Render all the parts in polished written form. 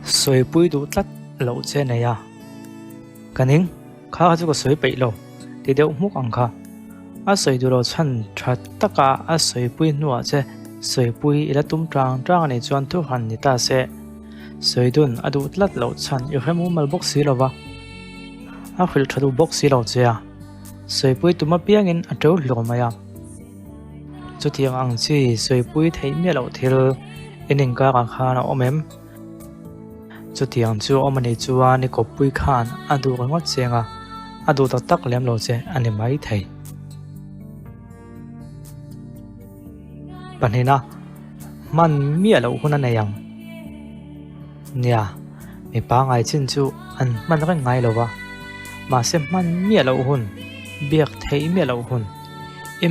soi pui du tlat lo che này à kaning kha chu ko soi pe lo ti deuh muk ang kha a soi du lo chan that taka a soi pui nuwa che soi pui ila tum tang tang ani chuan thu han ni ta se soi dun adu tlat lo chan i khemu mal box si lo wa a khil thadu box si lo che a soi pui tuma piangin a to lo maya chu tiang ang chi soi pui thei me lo thil ening ka ka kha na omem chu tiang chu omani chuwa ni ko pui khan adu ka ngot chenga adu tak tak lem lo che ani mai thei panina man mi lo huna na yang nia mi pa ngai chin chu an man ra ngai lo wa ma se man mi lo hun biak thei mi lo hun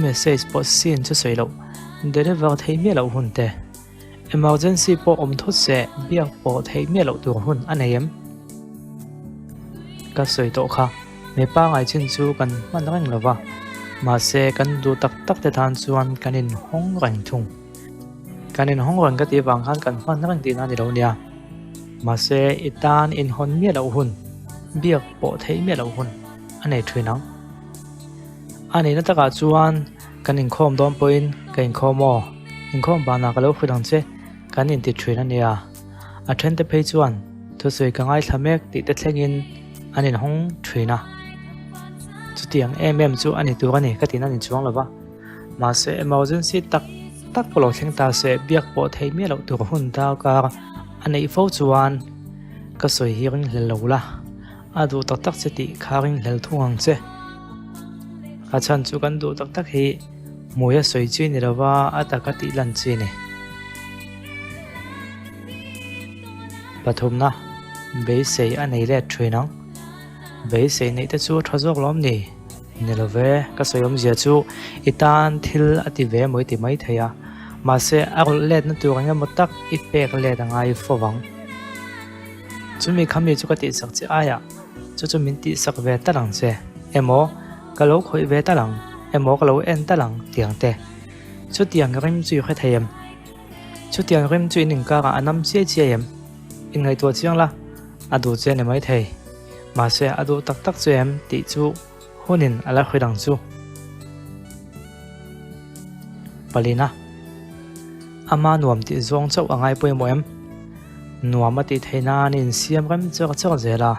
message po sin chu sei lo deliver thei mi lo hun te emergency po thut se biak po thei mi lo tur hun anayem ka soi to kha me pa ngai chin chu kan man rang lova ma se kan du tak tak te than chuan kanin hong rang thung kanin hong rang ka ti wang khan kan man rang ti na ni lo nia ma se itan in hon mi lo hun biak po thei mi lo hun anei thuinang ani na taka chuan kanin khom dom poin kain khomo in khom ba na ka lo khudang che kanin ti thrin ania a then te phei chuan thu soi ka ngai thlamek ti te thlengin anin hong thina chutiang chu ani tu ani ka tin ani chuang lova ma se emergency tak tak polo thleng ta se biak po thei mi lo tur hun ta ka anei fo chuan ka soi hiring hlel lo la adu tak tak che ti kharing hlel thungang che a chan chu kan du tak tak hi muya soi chi ni rawa ataka ti lan chi ni pathum na be sei anei le thrinang be sei nei te chu thazok lom ni nelove ka soyom zia chu itan thil ati ve moi ti mai theya ma se agol let na turanga motak I pek le dangai fowang chumi khami chu ka ti sak chi aya chu min ti sak ve talang che emo kalau khoi ve talang emo kalau en talang tiang te chu tiang rim chu kha thayem chu tiang rim chu ning ka anam che che em in ngai to chiang la adu che ne mai thei ma se adu tak tak chu em ti chu hunin ala khidang chu palina ama nuam ti zong chau angai poi mo em nuam ati theina nin siam ram chak chak zela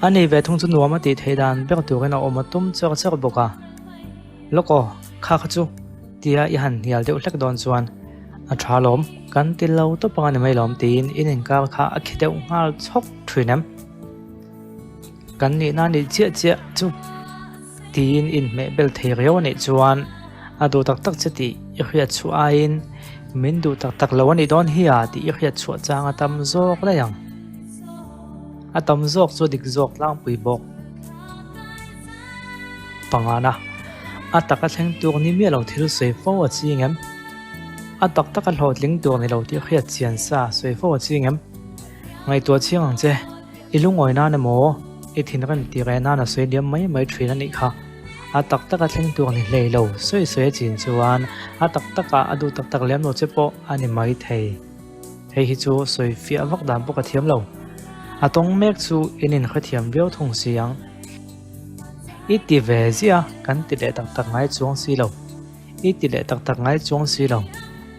ani ve thung chu nuam ati theidan bek tu gena omatum chak chak boka loko kha kha chu tia I han hial deuh hlek don chuan a thalom kan ti lo to panga mai lom tin in ka kha a khideu ngal chok thrinam kan ni na ni chia chia chu tin in me bel thei reo ni chuan adu tak tak chati I hriat chu a in min du tak tak lo ani don hi a ti I hriat chu changa tam zok la yang a tam zok chu dik zok lang pui bok pangana a taka thleng tur ni mi lo thil sei fo a chingem a tak tak a hlot ling tur ni lo ti hriat chian sa sei fo a chingem ngai to chingang che ilungoi na na mo I thin ran ti re na na sei diam mai thrin ani kha a tak tak a thleng tur ni hlei lo soi chin chuan a tak tak a adu tak tak lem no che po ani mai thei hi chu soi fi awak dam po ka thiam lo atong mek chu inin khathiam veo thung siang iti ve zia kan ti le tak tak ngai chuang si lo iti le tak tak ngai chuang si lo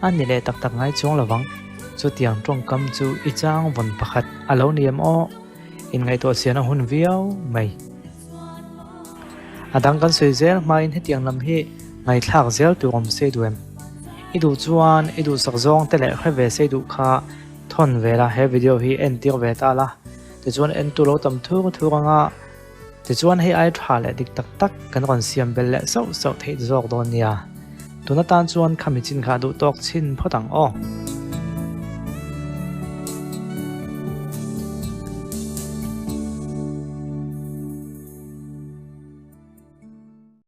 ani le tak tak ngai chuang lawang chu tiang tong kam chu I chang von pakhat alo niam o in ngai to sian hun viau mai adang kan soi zel ma in hetiang lam hi ngai thak zel tu om se duem idu chuan idu sak zong te le kha ve se du kha thon vela he video hi en tir ve ta la te chuan en tu lo tam thu ranga te chuan hei ai tha le dik tak tak kan ron siam bel le so thei zok don nia tuna tan chuan khami chin kha du tok chin photang o